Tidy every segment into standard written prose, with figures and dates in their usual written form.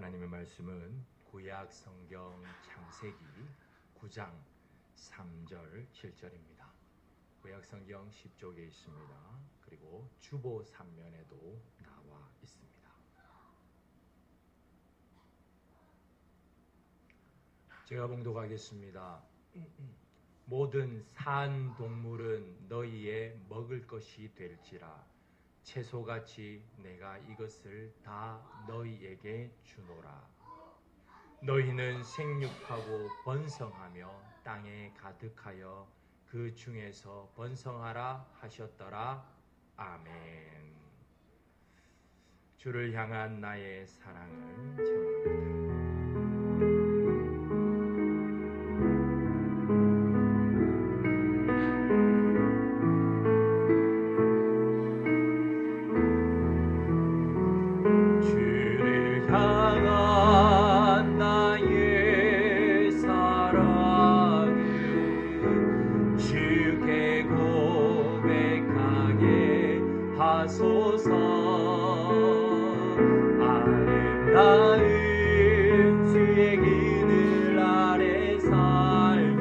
하나님의 말씀은 구약 성경 창세기 9장 3절 7절입니다. 구약 성경 10쪽에 있습니다. 그리고 주보 3면에도 나와 있습니다. 제가 봉독하겠습니다. 모든 산 동물은 너희의 먹을 것이 될지라 채소같이 내가 이것을 다 너희에게 주노라. 너희는 생육하고 번성하며 땅에 가득하여 그 중에서 번성하라 하셨더라. 아멘. 주를 향한 나의 사랑을 찬양합니다. 아름다운 주의 그늘 아래 살며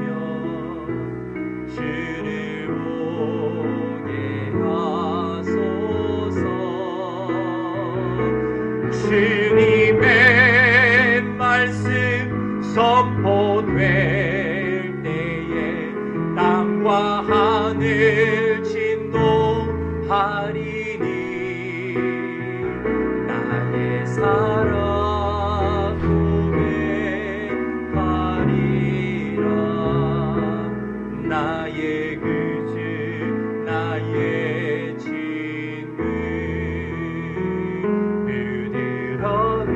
주를 보게 하소서. 주님의 말씀 선포될 때에 땅과 하늘 진동하리니 나의 사랑 고백하리라. 나의 구주 나의 친구 부드러운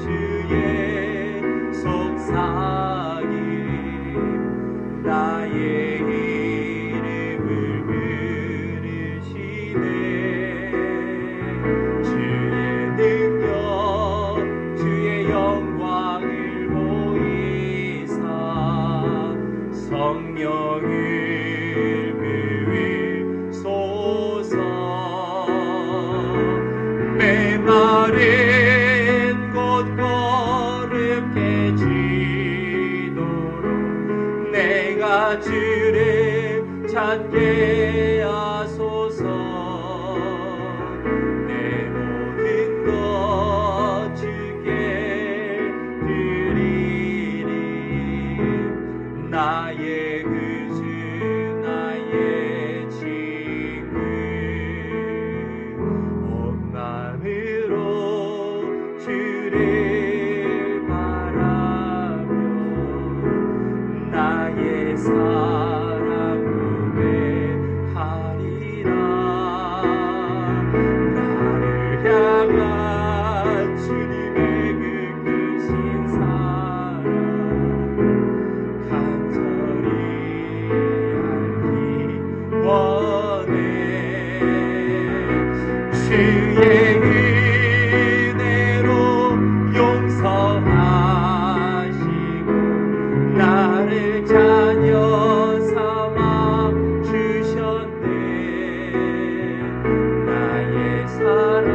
주의 속삭임 나의 이름을 부르시네. 성령을 부으소서. 메마른 곳 거룩해 지도록 내가 주를 찾게 하소서. 내 모든 것 주께 드리리. 나의 구주 나의 친구 온 마음으로 주를 바라며 나의 사랑 고백하리라. 나를 향한 주님의 그 크신 사랑 주의 은혜로 용서하시고 나를 자녀 삼아 주셨네. 나의 사랑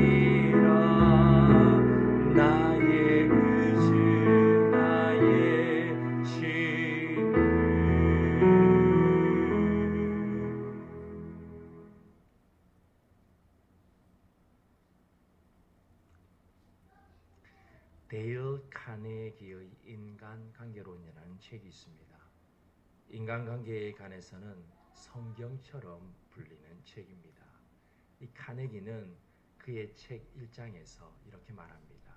고백하리라. 나의 구주 나의 친구. 데일 카네기의 인간관계론이라는 책이 있습니다. 인간관계에 관해서는 성경처럼 불리는 책입니다. 이 카네기는 그의 책 1장에서 이렇게 말합니다.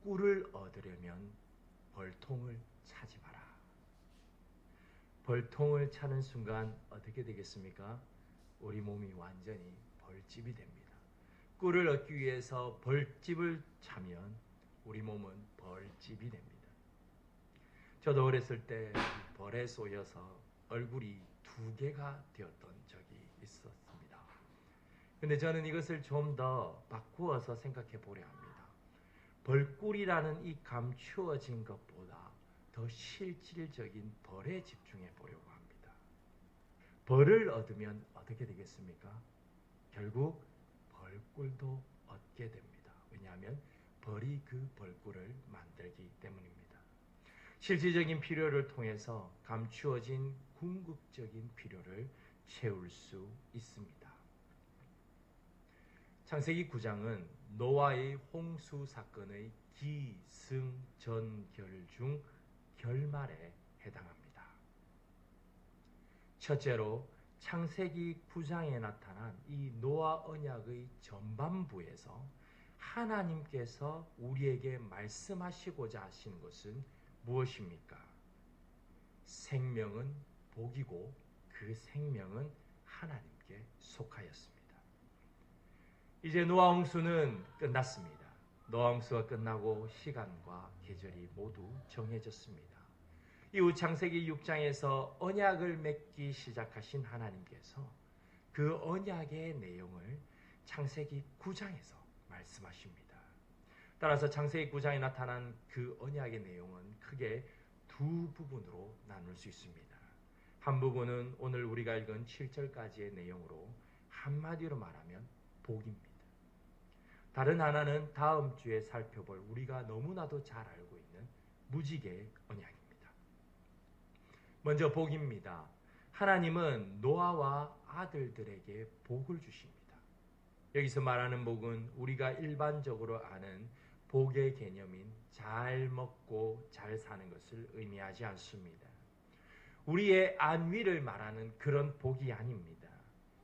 꿀을 얻으려면 벌통을 차지 마라. 벌통을 차는 순간 어떻게 되겠습니까? 우리 몸이 완전히 벌집이 됩니다. 꿀을 얻기 위해서 벌집을 차면 우리 몸은 벌집이 됩니다. 저도 어렸을 때 벌에 쏘여서 얼굴이 2개가 되었던 적이 있었습니다. 근데 저는 이것을 좀 더 바꾸어서 생각해 보려 합니다. 벌꿀이라는 이 감추어진 것보다 더 실질적인 벌에 집중해 보려고 합니다. 벌을 얻으면 어떻게 되겠습니까? 결국 벌 벌꿀도 얻게 됩니다. 왜냐하면 벌이 그 벌꿀을 만들기 때문입니다. 실질적인 필요를 통해서 감추어진 궁극적인 필요를 채울 수 있습니다. 창세기 9장은 노아의 홍수 사건의 기승전결 중 결말에 해당합니다. 첫째로 창세기 9장에 나타난 이 노아 언약의 전반부에서 하나님께서 우리에게 말씀하시고자 하신 것은 무엇입니까? 생명은 복이고 그 생명은 하나님께 속하였습니다. 이제 노아 홍수는 끝났습니다. 노아 홍수가 끝나고 시간과 계절이 모두 정해졌습니다. 이후 창세기 6장에서 언약을 맺기 시작하신 하나님께서 그 언약의 내용을 창세기 9장에서 말씀하십니다. 따라서 창세기 9장에 나타난 그 언약의 내용은 크게 두 부분으로 나눌 수 있습니다. 한 부분은 오늘 우리가 읽은 7절까지의 내용으로 한마디로 말하면 복입니다. 다른 하나는 다음 주에 살펴볼 우리가 너무나도 잘 알고 있는 무지개의 언약입니다. 먼저 복입니다. 하나님은 노아와 아들들에게 복을 주십니다. 여기서 말하는 복은 우리가 일반적으로 아는 복의 개념인 잘 먹고 잘 사는 것을 의미하지 않습니다. 우리의 안위를 말하는 그런 복이 아닙니다.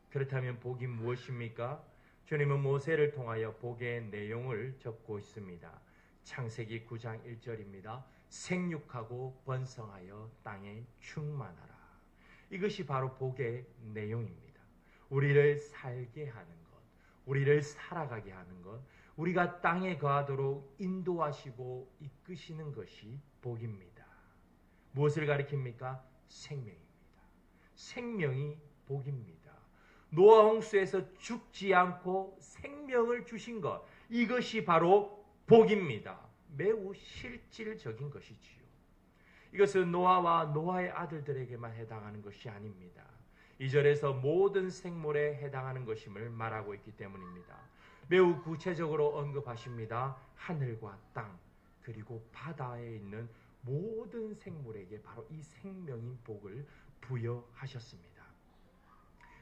그렇다면 복이 무엇입니까? 주님은 모세를 통하여 복의 내용을 적고 있습니다. 창세기 9장 1절입니다. 생육하고 번성하여 땅에 충만하라. 이것이 바로 복의 내용입니다. 우리를 살게 하는 것, 우리를 살아가게 하는 것, 우리가 땅에 거하도록 인도하시고 이끄시는 것이 복입니다. 무엇을 가리킵니까? 생명입니다. 생명이 복입니다. 노아 홍수에서 죽지 않고 생명을 주신 것, 이것이 바로 복입니다. 매우 실질적인 것이지요. 이것은 노아와 노아의 아들들에게만 해당하는 것이 아닙니다. 2절에서 모든 생물에 해당하는 것임을 말하고 있기 때문입니다. 매우 구체적으로 언급하십니다. 하늘과 땅 그리고 바다에 있는 모든 생물에게 바로 이 생명인 복을 부여하셨습니다.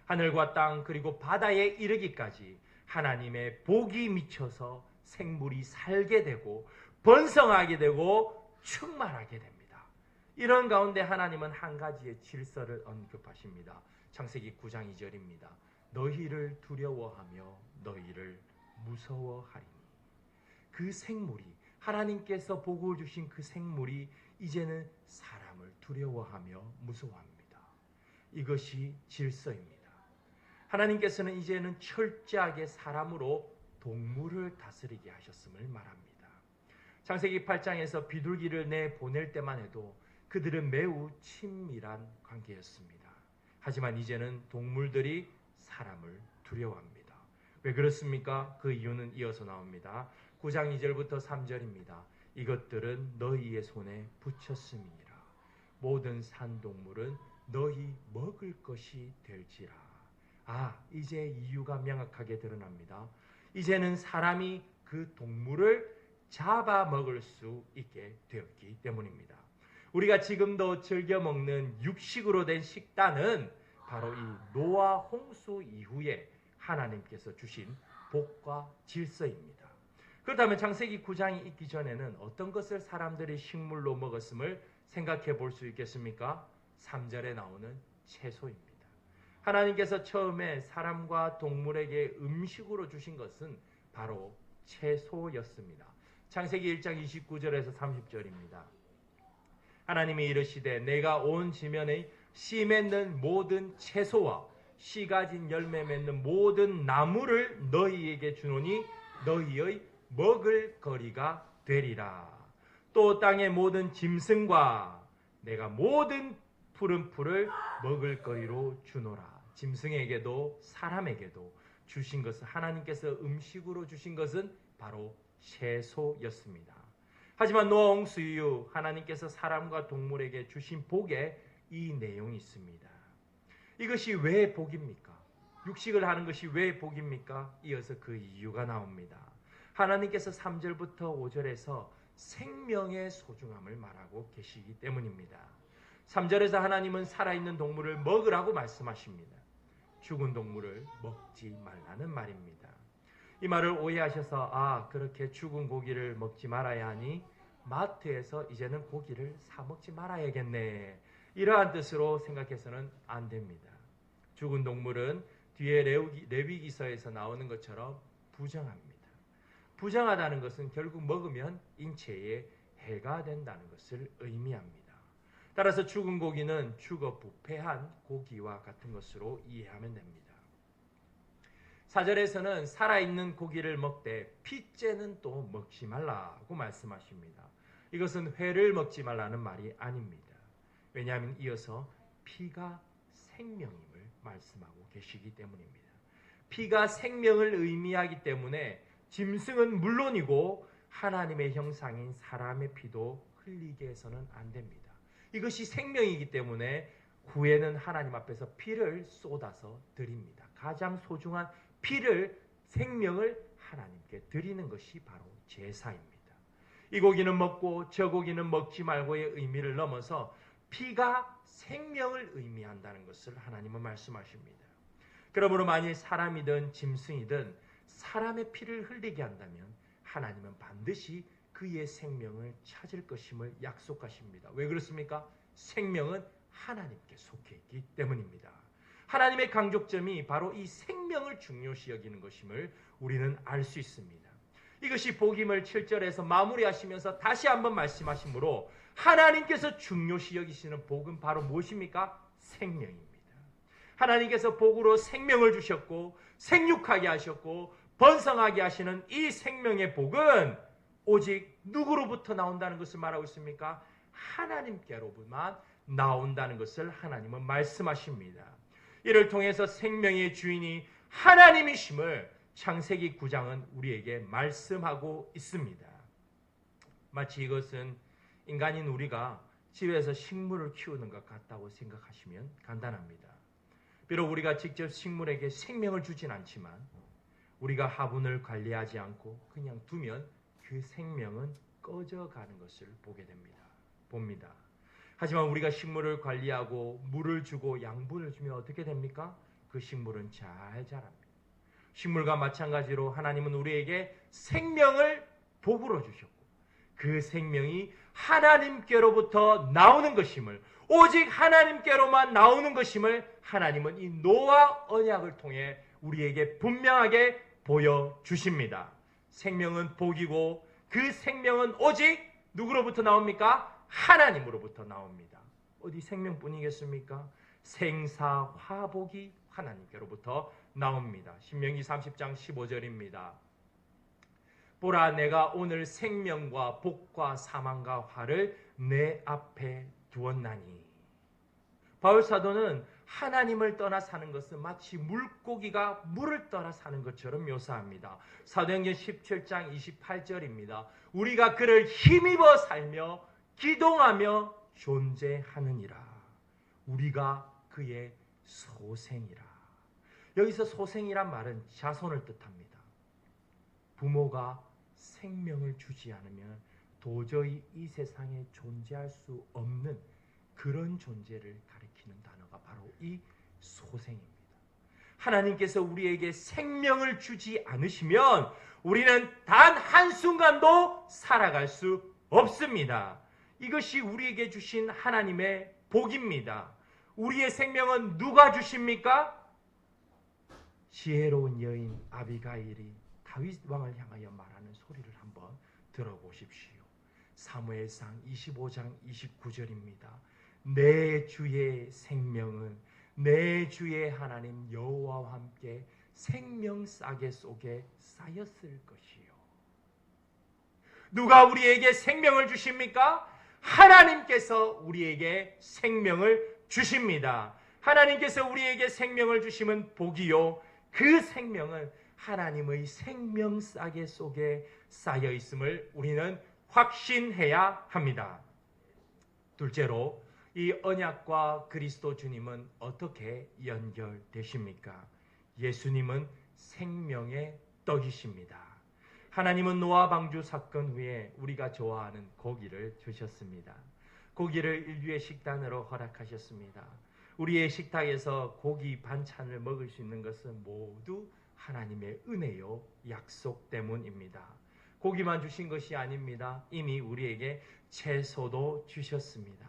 하늘과 땅 그리고 바다에 이르기까지 하나님의 복이 미쳐서 생물이 살게 되고 번성하게 되고 충만하게 됩니다. 이런 가운데 하나님은 한 가지의 질서를 언급하십니다. 창세기 9장 2절입니다. 너희를 두려워하며 너희를 무서워하리니. 그 생물이 하나님께서 복을 주신 그 생물이 이제는 사람을 두려워하며 무서워합니다. 이것이 질서입니다. 하나님께서는 이제는 철저하게 사람으로 동물을 다스리게 하셨음을 말합니다. 창세기 8장에서 비둘기를 내보낼 때만 해도 그들은 매우 친밀한 관계였습니다. 하지만 이제는 동물들이 사람을 두려워합니다. 왜 그렇습니까? 그 이유는 이어서 나옵니다. 9장 2절부터 3절입니다. 이것들은 너희의 손에 붙였음이니라. 모든 산동물은 너희 먹을 것이 될지라. 이제 이유가 명확하게 드러납니다. 이제는 사람이 그 동물을 잡아먹을 수 있게 되었기 때문입니다. 우리가 지금도 즐겨 먹는 육식으로 된 식단은 바로 이 노아 홍수 이후에 하나님께서 주신 복과 질서입니다. 그렇다면 창세기 9장이 있기 전에는 어떤 것을 사람들이 식물로 먹었음을 생각해 볼 수 있겠습니까? 3절에 나오는 채소입니다. 하나님께서 처음에 사람과 동물에게 음식으로 주신 것은 바로 채소였습니다. 창세기 1장 29절에서 30절입니다. 하나님이 이르시되 내가 온 지면의 씨 맺는 모든 채소와 씨 가진 열매 맺는 모든 나무를 너희에게 주노니 너희의 먹을 거리가 되리라. 또 땅의 모든 짐승과 내가 모든 푸른 풀을 먹을 거리로 주노라. 짐승에게도 사람에게도 주신 것은 하나님께서 음식으로 주신 것은 바로 채소였습니다. 하지만 노아 홍수 이후 하나님께서 사람과 동물에게 주신 복에 이 내용이 있습니다. 이것이 왜 복입니까? 육식을 하는 것이 왜 복입니까? 이어서 그 이유가 나옵니다. 하나님께서 3절부터 5절에서 생명의 소중함을 말하고 계시기 때문입니다. 3절에서 하나님은 살아있는 동물을 먹으라고 말씀하십니다. 죽은 동물을 먹지 말라는 말입니다. 이 말을 오해하셔서 그렇게 죽은 고기를 먹지 말아야 하니 마트에서 이제는 고기를 사 먹지 말아야겠네, 이러한 뜻으로 생각해서는 안 됩니다. 죽은 동물은 뒤에 레위기서에서 나오는 것처럼 부정합니다. 부정하다는 것은 결국 먹으면 인체에 해가 된다는 것을 의미합니다. 따라서 죽은 고기는 죽어 부패한 고기와 같은 것으로 이해하면 됩니다. 4절에서는 살아있는 고기를 먹되 피째는 또 먹지 말라고 말씀하십니다. 이것은 회를 먹지 말라는 말이 아닙니다. 왜냐하면 이어서 피가 생명임을 말씀하고 계시기 때문입니다. 피가 생명을 의미하기 때문에 짐승은 물론이고 하나님의 형상인 사람의 피도 흘리게 해서는 안 됩니다. 이것이 생명이기 때문에 후에는 하나님 앞에서 피를 쏟아서 드립니다. 가장 소중한 피를, 생명을 하나님께 드리는 것이 바로 제사입니다. 이 고기는 먹고 저 고기는 먹지 말고의 의미를 넘어서 피가 생명을 의미한다는 것을 하나님은 말씀하십니다. 그러므로 만일 사람이든 짐승이든 사람의 피를 흘리게 한다면 하나님은 반드시 그의 생명을 찾을 것임을 약속하십니다. 왜 그렇습니까? 생명은 하나님께 속해 있기 때문입니다. 하나님의 강조점이 바로 이 생명을 중요시 여기는 것임을 우리는 알 수 있습니다. 이것이 복음을 7절에서 마무리하시면서 다시 한번 말씀하시므로 하나님께서 중요시 여기시는 복은 바로 무엇입니까? 생명입니다. 하나님께서 복으로 생명을 주셨고 생육하게 하셨고 번성하게 하시는 이 생명의 복은 오직 누구로부터 나온다는 것을 말하고 있습니까? 하나님께로만 나온다는 것을 하나님은 말씀하십니다. 이를 통해서 생명의 주인이 하나님이심을 창세기 9장은 우리에게 말씀하고 있습니다. 마치 이것은 인간인 우리가 집에서 식물을 키우는 것 같다고 생각하시면 간단합니다. 비록 우리가 직접 식물에게 생명을 주진 않지만 우리가 화분을 관리하지 않고 그냥 두면 그 생명은 꺼져가는 것을 봅니다. 하지만 우리가 식물을 관리하고 물을 주고 양분을 주면 어떻게 됩니까? 그 식물은 잘 자랍니다. 식물과 마찬가지로 하나님은 우리에게 생명을 복으로 주셨고 그 생명이 하나님께로부터 나오는 것임을, 오직 하나님께로만 나오는 것임을 하나님은 이 노아 언약을 통해 우리에게 분명하게 보여주십니다. 생명은 복이고 그 생명은 오직 누구로부터 나옵니까? 하나님으로부터 나옵니다. 어디 생명뿐이겠습니까? 생사 화복이 하나님께로부터 나옵니다. 신명기 30장 15절입니다. 보라, 내가 오늘 생명과 복과 사망과 화를 내 앞에 두었나니. 바울 사도는 하나님을 떠나 사는 것은 마치 물고기가 물을 떠나 사는 것처럼 묘사합니다. 사도행전 17장 28절입니다. 우리가 그를 힘입어 살며 기동하며 존재하느니라. 우리가 그의 소생이라. 여기서 소생이란 말은 자손을 뜻합니다. 부모가 생명을 주지 않으면 도저히 이 세상에 존재할 수 없는 그런 존재를 가리키는 단어가 바로 이 소생입니다. 하나님께서 우리에게 생명을 주지 않으시면 우리는 단 한순간도 살아갈 수 없습니다. 이것이 우리에게 주신 하나님의 복입니다. 우리의 생명은 누가 주십니까? 지혜로운 여인 아비가일이 다윗 왕을 향하여 말하는 소리를 한번 들어보십시오. 사무엘상 25장 29절입니다. 내 주의 생명은 내 주의 하나님 여호와와 함께 생명 싸개 속에 쌓였을 것이요. 누가 우리에게 생명을 주십니까? 하나님께서 우리에게 생명을 주십니다. 하나님께서 우리에게 생명을 주시면 복이요, 그 생명은 하나님의 생명 싸개 속에 쌓여 있음을 우리는 확신해야 합니다. 둘째로, 이 언약과 그리스도 주님은 어떻게 연결되십니까? 예수님은 생명의 떡이십니다. 하나님은 노아 방주 사건 후에 우리가 좋아하는 고기를 주셨습니다. 고기를 인류의 식단으로 허락하셨습니다. 우리의 식탁에서 고기 반찬을 먹을 수 있는 것은 모두 하나님의 은혜요 약속 때문입니다. 고기만 주신 것이 아닙니다. 이미 우리에게 채소도 주셨습니다.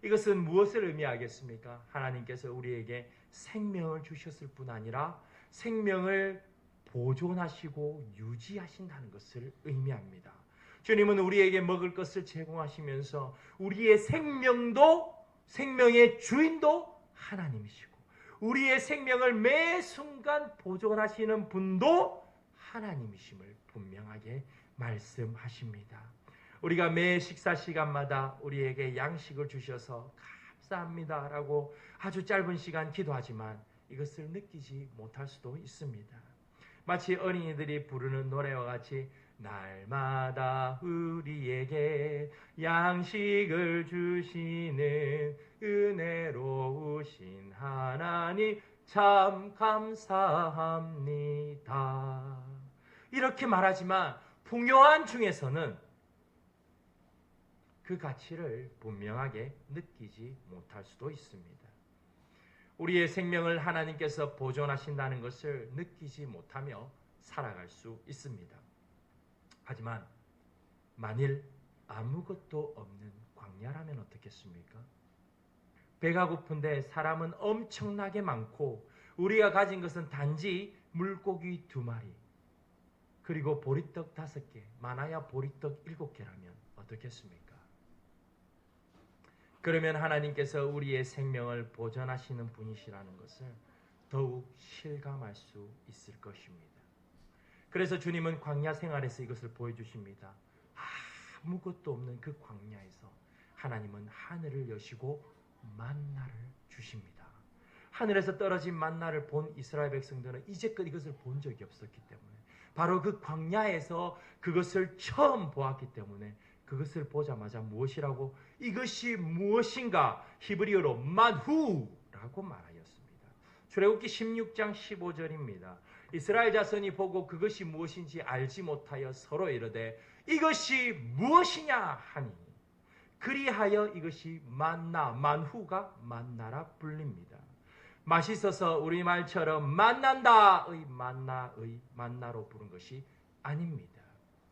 이것은 무엇을 의미하겠습니까? 하나님께서 우리에게 생명을 주셨을 뿐 아니라 생명을 보존하시고 유지하신다는 것을 의미합니다. 주님은 우리에게 먹을 것을 제공하시면서 우리의 생명의 주인도 하나님이시고 우리의 생명을 매 순간 보존하시는 분도 하나님이심을 분명하게 말씀하십니다. 우리가 매 식사 시간마다 우리에게 양식을 주셔서 감사합니다라고 아주 짧은 시간 기도하지만 이것을 느끼지 못할 수도 있습니다. 마치 어린이들이 부르는 노래와 같이 날마다 우리에게 양식을 주시는 은혜로우신 하나님 참 감사합니다. 이렇게 말하지만 풍요한 중에서는 그 가치를 분명하게 느끼지 못할 수도 있습니다. 우리의 생명을 하나님께서 보존하신다는 것을 느끼지 못하며 살아갈 수 있습니다. 하지만 만일 아무것도 없는 광야라면 어떻겠습니까? 배가 고픈데 사람은 엄청나게 많고 우리가 가진 것은 단지 물고기 2마리 그리고 보리떡 5개, 많아야 보리떡 7개라면 어떻겠습니까? 그러면 하나님께서 우리의 생명을 보존하시는 분이시라는 것을 더욱 실감할 수 있을 것입니다. 그래서 주님은 광야 생활에서 이것을 보여주십니다. 아무것도 없는 그 광야에서 하나님은 하늘을 여시고 만나를 주십니다. 하늘에서 떨어진 만나를 본 이스라엘 백성들은 이제껏 이것을 본 적이 없었기 때문에 바로 그 광야에서 그것을 처음 보았기 때문에 그것을 보자마자 무엇이라고 이것이 무엇인가 히브리어로 만후라고 말하였습니다. 출애굽기 16장 15절입니다. 이스라엘 자손이 보고 그것이 무엇인지 알지 못하여 서로 이르되 이것이 무엇이냐 하니 그리하여 이것이 만나 만후가 만나라 불립니다. 맛있어서 우리말처럼 만난다의 만나로 부른 것이 아닙니다.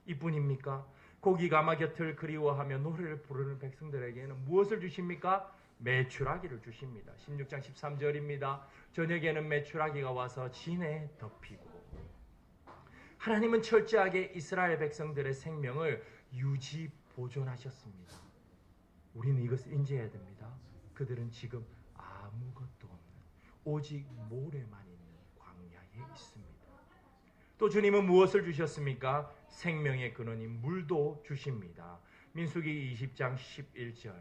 이뿐입니까? 고기 가마 곁을 그리워하며 노래를 부르는 백성들에게는 무엇을 주십니까? 메추라기를 주십니다. 16장 13절입니다. 저녁에는 메추라기가 와서 진에 덮이고 하나님은 철저하게 이스라엘 백성들의 생명을 유지 보존하셨습니다. 우리는 이것을 인지해야 됩니다. 그들은 지금 아무것도 없는 오직 모래만 있는 광야에 있습니다. 또 주님은 무엇을 주셨습니까? 생명의 근원인 물도 주십니다. 민수기 20장 11절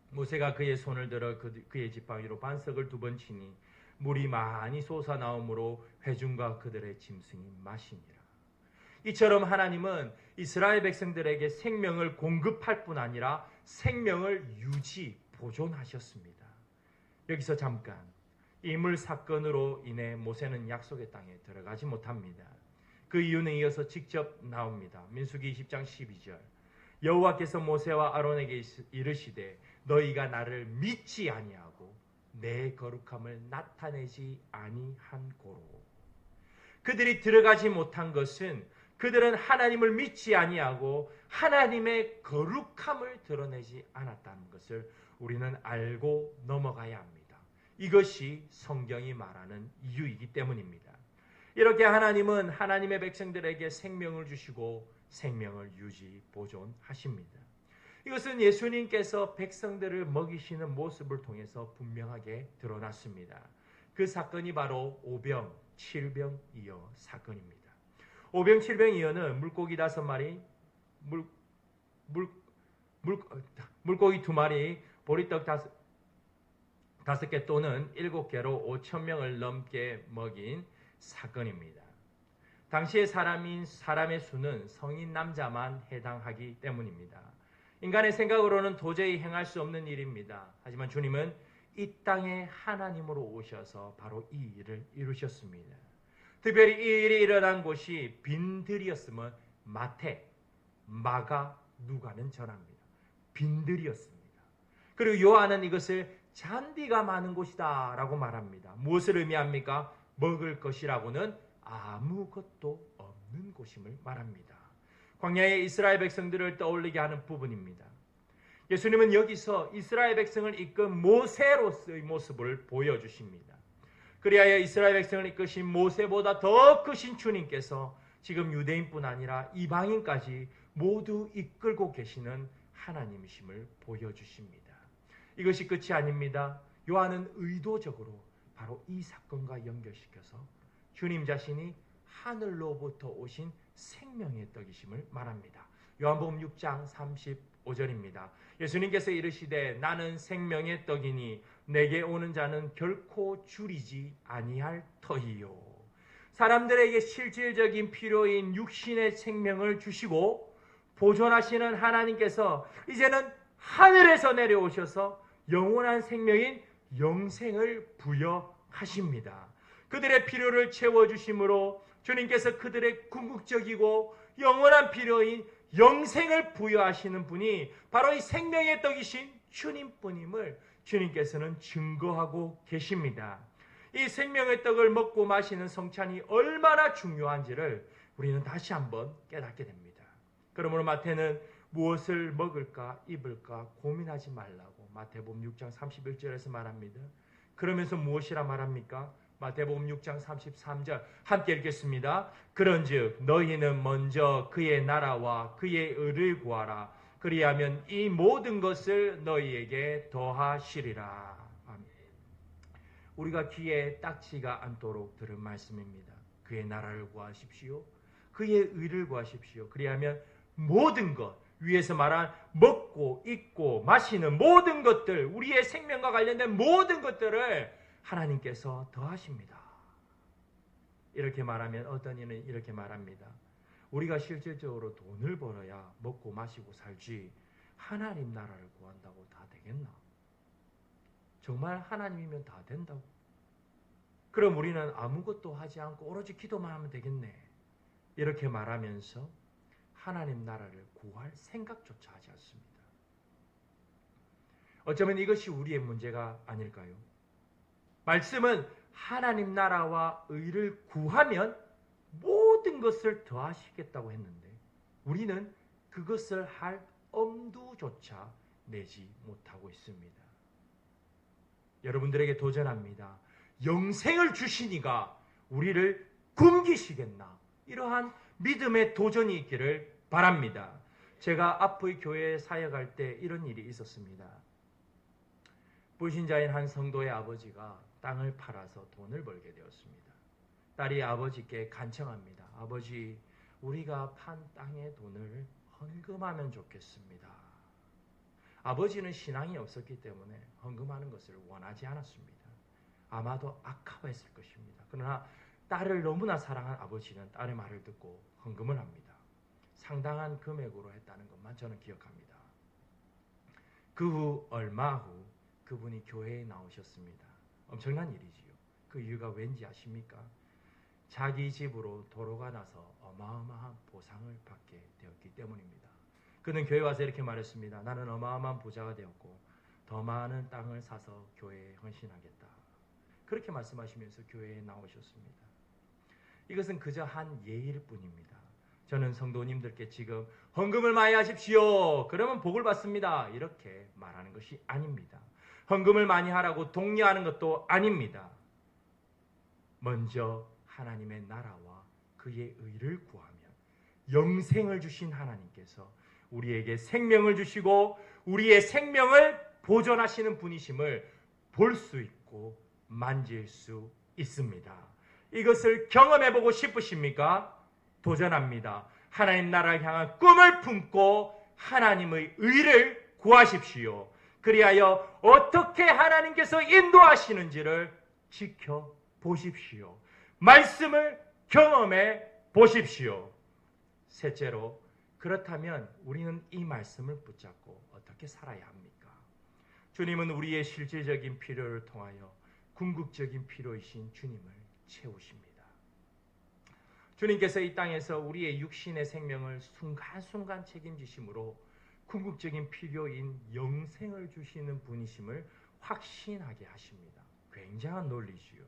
모세가 그의 손을 들어 그의 지팡이로 반석을 2번 치니 물이 많이 솟아나오므로 회중과 그들의 짐승이 마시니라. 이처럼 하나님은 이스라엘 백성들에게 생명을 공급할 뿐 아니라 생명을 유지 보존하셨습니다. 여기서 잠깐 이 물 사건으로 인해 모세는 약속의 땅에 들어가지 못합니다. 그 이유는 이어서 직접 나옵니다. 민수기 20장 12절 여호와께서 모세와 아론에게 이르시되 너희가 나를 믿지 아니하고 내 거룩함을 나타내지 아니한 고로. 그들이 들어가지 못한 것은 그들은 하나님을 믿지 아니하고 하나님의 거룩함을 드러내지 않았다는 것을 우리는 알고 넘어가야 합니다. 이것이 성경이 말하는 이유이기 때문입니다. 이렇게 하나님은 하나님의 백성들에게 생명을 주시고 생명을 유지 보존하십니다. 이것은 예수님께서 백성들을 먹이시는 모습을 통해서 분명하게 드러났습니다. 그 사건이 바로 오병칠병이어 사건입니다. 오병칠병이어는 물고기 5마리, 물고기 2마리, 보리떡 5개 또는 7개로 5,000명을 넘게 먹인 사건입니다. 당시의 사람의 수는 성인 남자만 해당하기 때문입니다. 인간의 생각으로는 도저히 행할 수 없는 일입니다. 하지만 주님은 이 땅에 하나님으로 오셔서 바로 이 일을 이루셨습니다. 특별히 이 일이 일어난 곳이 빈들이었으면 마태, 마가, 누가는 전합니다. 빈들이었습니다. 그리고 요한은 이것을 잔디가 많은 곳이다 라고 말합니다. 무엇을 의미합니까? 먹을 것이라고는 아무것도 없는 곳임을 말합니다. 광야의 이스라엘 백성들을 떠올리게 하는 부분입니다. 예수님은 여기서 이스라엘 백성을 이끈 모세로서의 모습을 보여주십니다. 그리하여 이스라엘 백성을 이끄신 모세보다 더 크신 주님께서 지금 유대인뿐 아니라 이방인까지 모두 이끌고 계시는 하나님이심을 보여주십니다. 이것이 끝이 아닙니다. 요한은 의도적으로 바로 이 사건과 연결시켜서 주님 자신이 하늘로부터 오신 생명의 떡이심을 말합니다. 요한복음 6장 35절입니다. 예수님께서 이르시되 나는 생명의 떡이니 내게 오는 자는 결코 줄이지 아니할 터이요. 사람들에게 실질적인 필요인 육신의 생명을 주시고 보존하시는 하나님께서 이제는 하늘에서 내려오셔서 영원한 생명인 영생을 부여하십니다. 그들의 필요를 채워주심으로 주님께서 그들의 궁극적이고 영원한 필요인 영생을 부여하시는 분이 바로 이 생명의 떡이신 주님뿐임을 주님께서는 증거하고 계십니다. 이 생명의 떡을 먹고 마시는 성찬이 얼마나 중요한지를 우리는 다시 한번 깨닫게 됩니다. 그러므로 마태는 무엇을 먹을까 입을까 고민하지 말라고 마태복음 6장 31절에서 말합니다. 그러면서 무엇이라 말합니까? 마태복음 6장 33절 함께 읽겠습니다. 그런즉 너희는 먼저 그의 나라와 그의 의를 구하라. 그리하면 이 모든 것을 너희에게 더하시리라. 아멘. 우리가 귀에 딱지가 않도록 들은 말씀입니다. 그의 나라를 구하십시오. 그의 의를 구하십시오. 그리하면 모든 것, 위에서 말한 먹고 입고 마시는 모든 것들, 우리의 생명과 관련된 모든 것들을 하나님께서 더하십니다. 이렇게 말하면 어떤 이는 이렇게 말합니다. 우리가 실질적으로 돈을 벌어야 먹고 마시고 살지 하나님 나라를 구한다고 다 되겠나? 정말 하나님이면 다 된다고? 그럼 우리는 아무것도 하지 않고 오로지 기도만 하면 되겠네. 이렇게 말하면서 하나님 나라를 구할 생각조차 하지 않습니다. 어쩌면 이것이 우리의 문제가 아닐까요? 말씀은 하나님 나라와 의를 구하면 모든 것을 더하시겠다고 했는데 우리는 그것을 할 엄두조차 내지 못하고 있습니다. 여러분들에게 도전합니다. 영생을 주시니가 우리를 굶기시겠나? 이러한 믿음의 도전이 있기를 바랍니다. 제가 앞의 교회에 사역할 때 이런 일이 있었습니다. 불신자인 한 성도의 아버지가 땅을 팔아서 돈을 벌게 되었습니다. 딸이 아버지께 간청합니다. 아버지, 우리가 판 땅의 돈을 헌금하면 좋겠습니다. 아버지는 신앙이 없었기 때문에 헌금하는 것을 원하지 않았습니다. 아마도 아까워했을 것입니다. 그러나 딸을 너무나 사랑한 아버지는 딸의 말을 듣고 헌금을 합니다. 상당한 금액으로 했다는 것만 저는 기억합니다. 그 후 얼마 후 그분이 교회에 나오셨습니다. 엄청난 일이지요. 그 이유가 왠지 아십니까? 자기 집으로 도로가 나서 어마어마한 보상을 받게 되었기 때문입니다. 그는 교회에 와서 이렇게 말했습니다. 나는 어마어마한 부자가 되었고 더 많은 땅을 사서 교회에 헌신하겠다. 그렇게 말씀하시면서 교회에 나오셨습니다. 이것은 그저 한 예일 뿐입니다. 저는 성도님들께 지금 헌금을 많이 하십시오. 그러면 복을 받습니다. 이렇게 말하는 것이 아닙니다. 헌금을 많이 하라고 독려하는 것도 아닙니다. 먼저 하나님의 나라와 그의 의를 구하면 영생을 주신 하나님께서 우리에게 생명을 주시고 우리의 생명을 보존하시는 분이심을 볼 수 있고 만질 수 있습니다. 이것을 경험해보고 싶으십니까? 도전합니다. 하나님 나라를 향한 꿈을 품고 하나님의 의를 구하십시오. 그리하여 어떻게 하나님께서 인도하시는지를 지켜보십시오. 말씀을 경험해 보십시오. 셋째로, 그렇다면 우리는 이 말씀을 붙잡고 어떻게 살아야 합니까? 주님은 우리의 실질적인 필요를 통하여 궁극적인 필요이신 주님을 채우십니다. 주님께서 이 땅에서 우리의 육신의 생명을 순간순간 책임지심으로 궁극적인 필요인 영생을 주시는 분이심을 확신하게 하십니다. 굉장한 논리지요.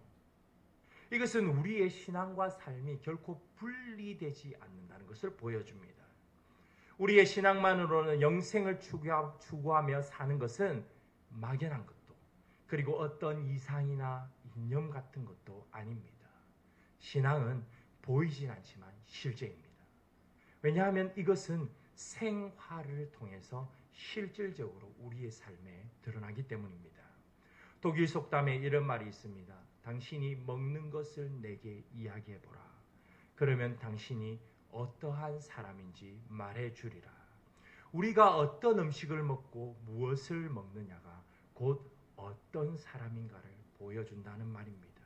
이것은 우리의 신앙과 삶이 결코 분리되지 않는다는 것을 보여줍니다. 우리의 신앙만으로는 영생을 추구하며 사는 것은 막연한 것도, 그리고 어떤 이상이나 이념 같은 것도 아닙니다. 신앙은 보이진 않지만 실제입니다. 왜냐하면 이것은 생활을 통해서 실질적으로 우리의 삶에 드러나기 때문입니다. 독일 속담에 이런 말이 있습니다. 당신이 먹는 것을 내게 이야기해보라. 그러면 당신이 어떠한 사람인지 말해주리라. 우리가 어떤 음식을 먹고 무엇을 먹느냐가 곧 어떤 사람인가를 보여준다는 말입니다.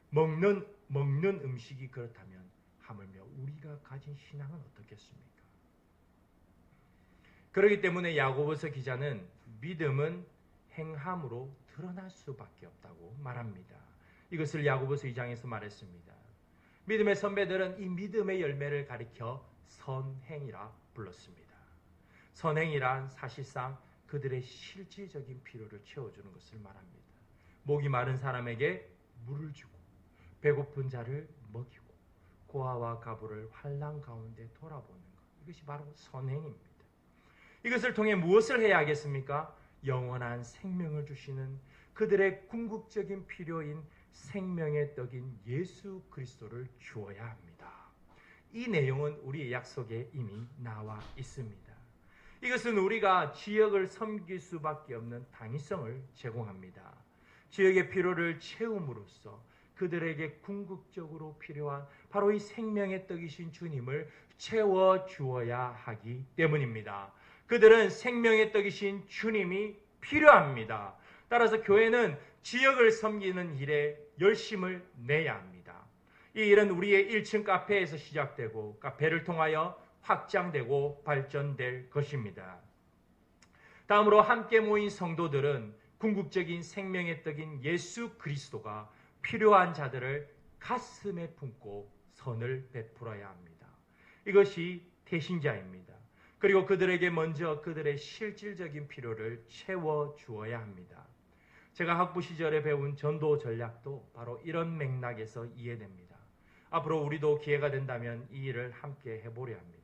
먹는 음식이 그렇다면 하물며 우리가 가진 신앙은 어떻겠습니까? 그렇기 때문에 야고보서 기자는 믿음은 행함으로 드러날 수밖에 없다고 말합니다. 이것을 야고보서 2장에서 말했습니다. 믿음의 선배들은 이 믿음의 열매를 가리켜 선행이라 불렀습니다. 선행이란 사실상 그들의 실질적인 필요를 채워주는 것을 말합니다. 목이 마른 사람에게 물을 주고 배고픈 자를 먹이고 고아와 가부를 환난 가운데 돌아보는 것, 이것이 바로 선행입니다. 이것을 통해 무엇을 해야 하겠습니까? 영원한 생명을 주시는 그들의 궁극적인 필요인 생명의 떡인 예수 그리스도를 주어야 합니다. 이 내용은 우리의 약속에 이미 나와 있습니다. 이것은 우리가 지역을 섬길 수밖에 없는 당위성을 제공합니다. 지역의 필요를 채움으로써 그들에게 궁극적으로 필요한 바로 이 생명의 떡이신 주님을 채워주어야 하기 때문입니다. 그들은 생명의 떡이신 주님이 필요합니다. 따라서 교회는 지역을 섬기는 일에 열심을 내야 합니다. 이 일은 우리의 1층 카페에서 시작되고 카페를 통하여 확장되고 발전될 것입니다. 다음으로 함께 모인 성도들은 궁극적인 생명의 떡인 예수 그리스도가 필요한 자들을 가슴에 품고 선을 베풀어야 합니다. 이것이 태신자입니다. 그리고 그들에게 먼저 그들의 실질적인 필요를 채워주어야 합니다. 제가 학부 시절에 배운 전도 전략도 바로 이런 맥락에서 이해됩니다. 앞으로 우리도 기회가 된다면 이 일을 함께 해보려 합니다.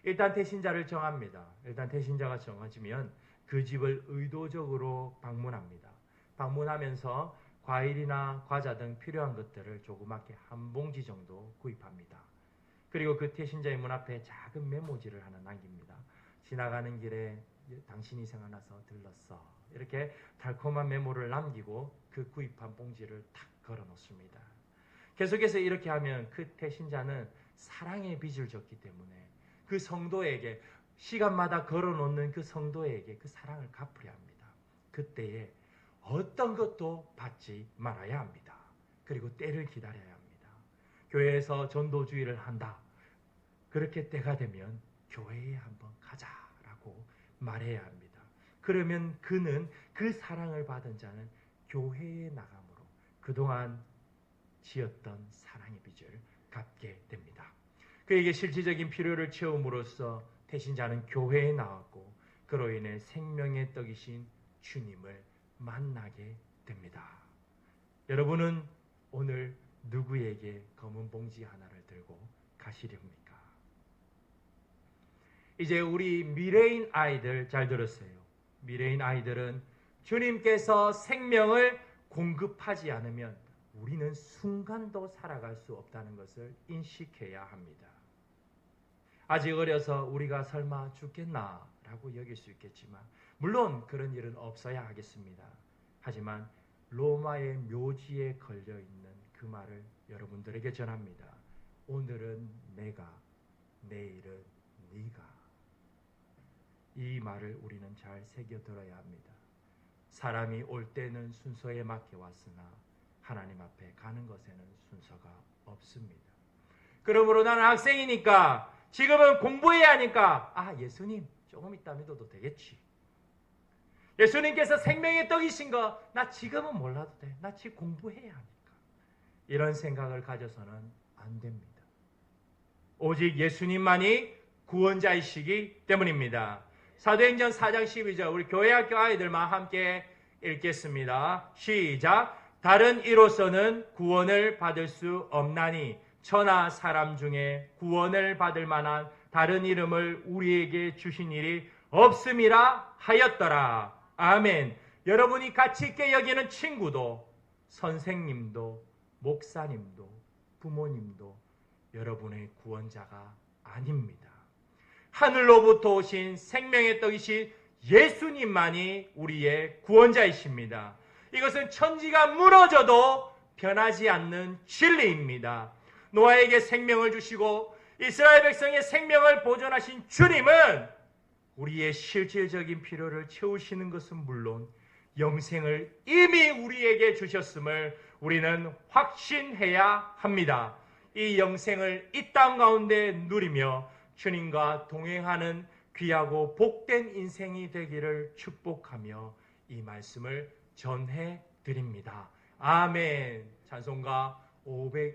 일단 태신자를 정합니다. 일단 태신자가 정해지면 그 집을 의도적으로 방문합니다. 방문하면서 과일이나 과자 등 필요한 것들을 조그맣게 한 봉지 정도 구입합니다. 그리고 그 태신자의 문 앞에 작은 메모지를 하나 남깁니다. 지나가는 길에 당신이 생각나서 들렀어. 이렇게 달콤한 메모를 남기고 그 구입한 봉지를 탁 걸어 놓습니다. 계속해서 이렇게 하면 그 태신자는 사랑의 빚을 졌기 때문에 그 성도에게 시간마다 걸어 놓는 그 성도에게 그 사랑을 갚으려 합니다. 그때에 어떤 것도 받지 말아야 합니다. 그리고 때를 기다려야 합니다. 교회에서 전도주의를 한다. 그렇게 때가 되면 교회에 한번 가자라고 말해야 합니다. 그러면 그는 그 사랑을 받은 자는 교회에 나감으로 그동안 지었던 사랑의 빚을 갚게 됩니다. 그에게 실질적인 필요를 채움으로써 태신자는 교회에 나왔고 그로 인해 생명의 떡이신 주님을 만나게 됩니다. 여러분은 오늘 누구에게 검은 봉지 하나를 들고 가시렵니까? 이제 우리 미래인 아이들 잘 들었어요. 미래인 아이들은 주님께서 생명을 공급하지 않으면 우리는 순간도 살아갈 수 없다는 것을 인식해야 합니다. 아직 어려서 우리가 설마 죽겠나 라고 여길 수 있겠지만 물론 그런 일은 없어야 하겠습니다. 하지만 로마의 묘지에 걸려있는 그 말을 여러분들에게 전합니다. 오늘은 내가, 내일은 네가. 이 말을 우리는 잘 새겨들어야 합니다. 사람이 올 때는 순서에 맞게 왔으나 하나님 앞에 가는 것에는 순서가 없습니다. 그러므로 나는 학생이니까 지금은 공부해야 하니까 예수님 조금 이따 믿어도 되겠지. 예수님께서 생명의 떡이신 거 나 지금은 몰라도 돼. 나 지금 공부해야 하니까. 이런 생각을 가져서는 안 됩니다. 오직 예수님만이 구원자이시기 때문입니다. 사도행전 4장 12절 우리 교회학교 아이들만 함께 읽겠습니다. 시작. 다른 이로서는 구원을 받을 수 없나니 천하 사람 중에 구원을 받을 만한 다른 이름을 우리에게 주신 일이 없음이라 하였더라. 아멘. 여러분이 가치 있게 여기는 친구도, 선생님도, 목사님도, 부모님도 여러분의 구원자가 아닙니다. 하늘로부터 오신 생명의 떡이신 예수님만이 우리의 구원자이십니다. 이것은 천지가 무너져도 변하지 않는 진리입니다. 노아에게 생명을 주시고 이스라엘 백성의 생명을 보존하신 주님은 우리의 실질적인 필요를 채우시는 것은 물론 영생을 이미 우리에게 주셨음을 우리는 확신해야 합니다. 이 영생을 이 땅 가운데 누리며 주님과 동행하는 귀하고 복된 인생이 되기를 축복하며 이 말씀을 전해 드립니다. 아멘. 찬송가 520